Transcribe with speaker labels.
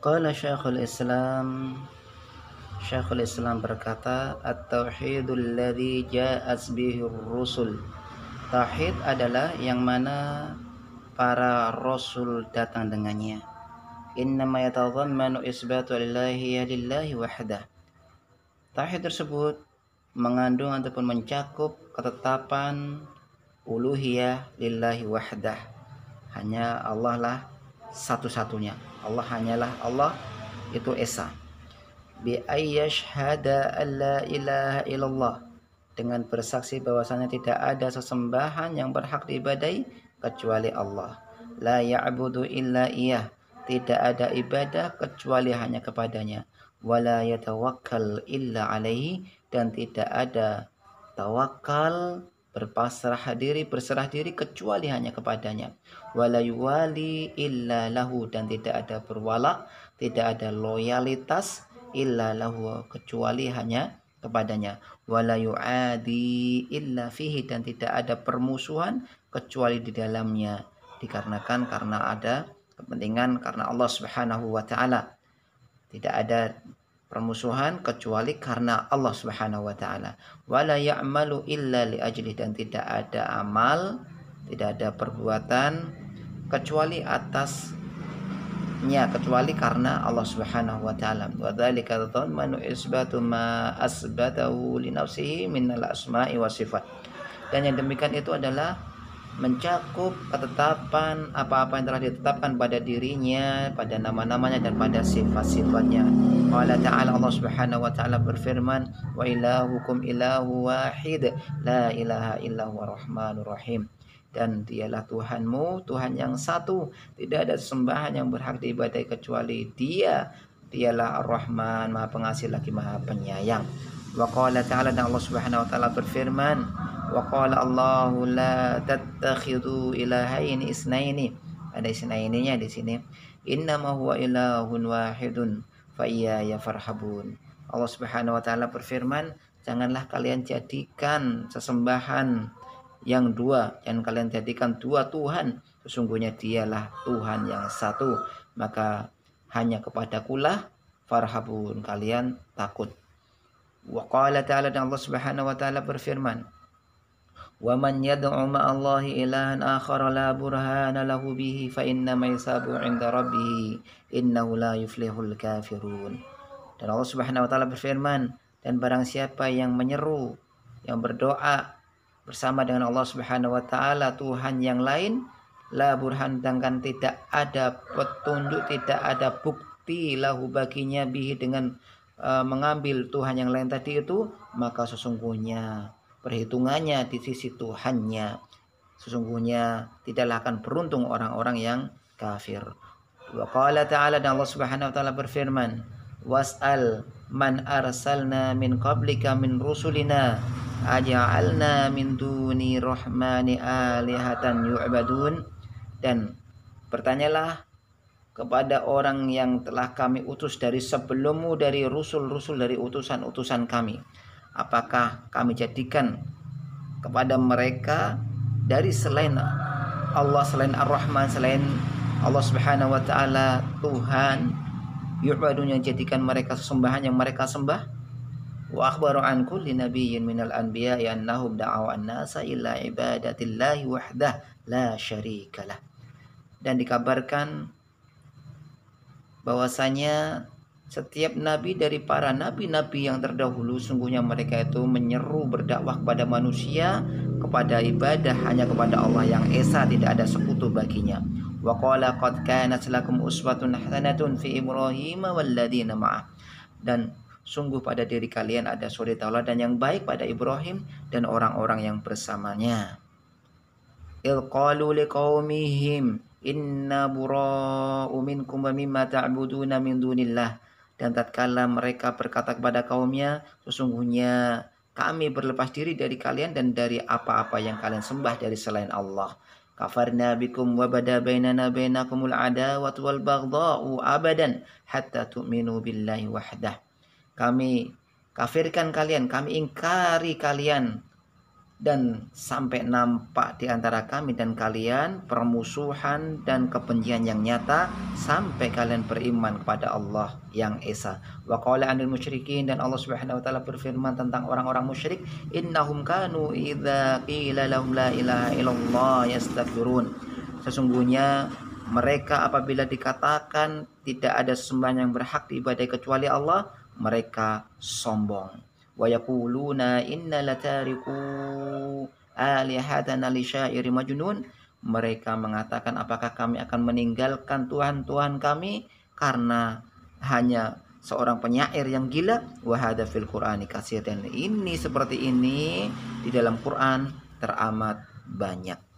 Speaker 1: Qala Syekhul Islam berkata, At-tauhidul ladzi ja'at bihir rusul. Tauhid adalah yang mana para rasul datang dengannya. Innama yatadhammanu isbatu lillahi wahdah. Tauhid tersebut mengandung ataupun mencakup ketetapan uluhiyah lillahi wahdah. Hanya Allah lah satu-satunya. Allah hanyalah Allah, itu esa. Bi ayyashhada alla ilaha illallah, dengan bersaksi bahwasanya tidak ada sesembahan yang berhak diibadai kecuali Allah. La ya'budu illa iyah, tidak ada ibadah kecuali hanya kepadanya. Wala yatawakkal illa alaihi, dan tidak ada tawakal berserah diri kecuali hanya kepadanya. Wala yuwali illa lahu, dan tidak ada berwala, tidak ada loyalitas illa lahu, kecuali hanya kepadanya. Wala yu'adi illa fihi, dan tidak ada permusuhan kecuali di dalamnya, dikarenakan karena ada kepentingan karena Allah Subhanahu wa taala. Tidak ada permusuhan kecuali karena Allah Subhanahu wa taala. Wala ya'malu illa li ajli, dan tidak ada amal, tidak ada perbuatan kecuali atasnya, kecuali karena Allah Subhanahu wa taala. Wa dzalika tadhammanu isbatu ma asbatahu li nafsihi minal asma'i was sifat. Dan yang demikian itu adalah mencakup ketetapan apa-apa yang telah ditetapkan pada dirinya, pada nama-namanya dan pada sifat-sifatnya. Allah Ta'ala, Allah Subhanahu wa taala berfirman, wa ilahukum ilahu wahid la ilaha illa huwa rahmanur rahim. Dan dialah Tuhanmu, Tuhan yang satu, tidak ada sembahan yang berhak diibadai kecuali Dia. Dialah Ar-Rahman, Maha Pengasih lagi Maha Penyayang. Wa qala ta'ala, dan Allah Subhanahu wa taala berfirman, wa qala Allahu la tattakhidhu ilahaini isnaini. Ada isnaininya di sini. Innama huwa ilahun wahidun fa iyaya farhabun. Allah Subhanahu wa taala berfirman, janganlah kalian jadikan sesembahan yang dua, jangan kalian jadikan dua Tuhan. Sesungguhnya Dialah Tuhan yang satu, maka hanya kepadakulah farhabun, kalian takut. Wa qala ta'ala, dan Allah Subhanahu wa taala berfirman, wa man yad'u ma'allahi ilahan akhara la burhana lahu bihi fa innama hisabu 'inda rabbih innahu la yuflihul kafirun. Dan Allah Subhanahu wa taala berfirman, dan barang siapa yang menyeru, yang berdoa bersama dengan Allah Subhanahu wa taala Tuhan yang lain, la burhan, sedangkan tidak ada petunjuk, tidak ada bukti lahu baginya bihi, dengan mengambil Tuhan yang lain tadi itu, maka sesungguhnya perhitungannya di sisi Tuhannya, sesungguhnya tidaklah akan beruntung orang-orang yang kafir. Wa qala ta'ala, dan Allah Subhanahu wa taala berfirman, was'al man arsalna min qablika min rusulina aja'alna min duni rahmani alihatan yu'badun. Dan bertanyalah kepada orang yang telah kami utus dari sebelummu, dari rusul-rusul, dari utusan-utusan kami, apakah kami jadikan kepada mereka dari selain Allah, selain Ar-Rahman, selain Allah Subhanahu wa taala Tuhan, yu'badun, yang jadikan mereka sesembahan yang mereka sembah. Wa akhbaru an kulli nabiyyin minal anbiya'i annahum da'aw an-nasa illa ibadatillahi wahdah la syarikalah. Dan dikabarkan bahwasanya setiap nabi dari para nabi-nabi yang terdahulu, sungguhnya mereka itu menyeru berdakwah kepada manusia kepada ibadah hanya kepada Allah yang esa, tidak ada sekutu baginya. Wa qala qad kanat lakum uswatun hasanatun fi Ibrahim walladzina ma'ah. Dan sungguh pada diri kalian ada suri tauladan yang baik pada Ibrahim dan orang-orang yang bersamanya. Il qalu liqaumihim inna bura'u minkum wa mimma ta'buduna min dunillah. Dan tatkala mereka berkata kepada kaumnya, sesungguhnya kami berlepas diri dari kalian dan dari apa-apa yang kalian sembah dari selain Allah. Kafarna bikum wa bada bainana bainakumul adawatu wal baghdha'u abadan hatta tu'minu billahi wahdah. Kami kafirkan kalian, kami ingkari kalian dan sampai nampak di antara kami dan kalian permusuhan dan kebencian yang nyata sampai kalian beriman kepada Allah yang Esa. Wa qala 'anil musyrikin, dan Allah Subhanahu wa taala berfirman tentang orang-orang musyrik, innahum kanu idza qila lahum la ilaha illallah yastakbirun. Sesungguhnya mereka apabila dikatakan tidak ada sembahan yang berhak diibadahi kecuali Allah, mereka sombong. Wa yaquluna inna latariku alihatana li syairi majnun. Mereka mengatakan, apakah kami akan meninggalkan Tuhan-Tuhan kami karena hanya seorang penyair yang gila? Wa hadza fil Qur'ani katsir. Dan ini seperti ini di dalam Quran teramat banyak.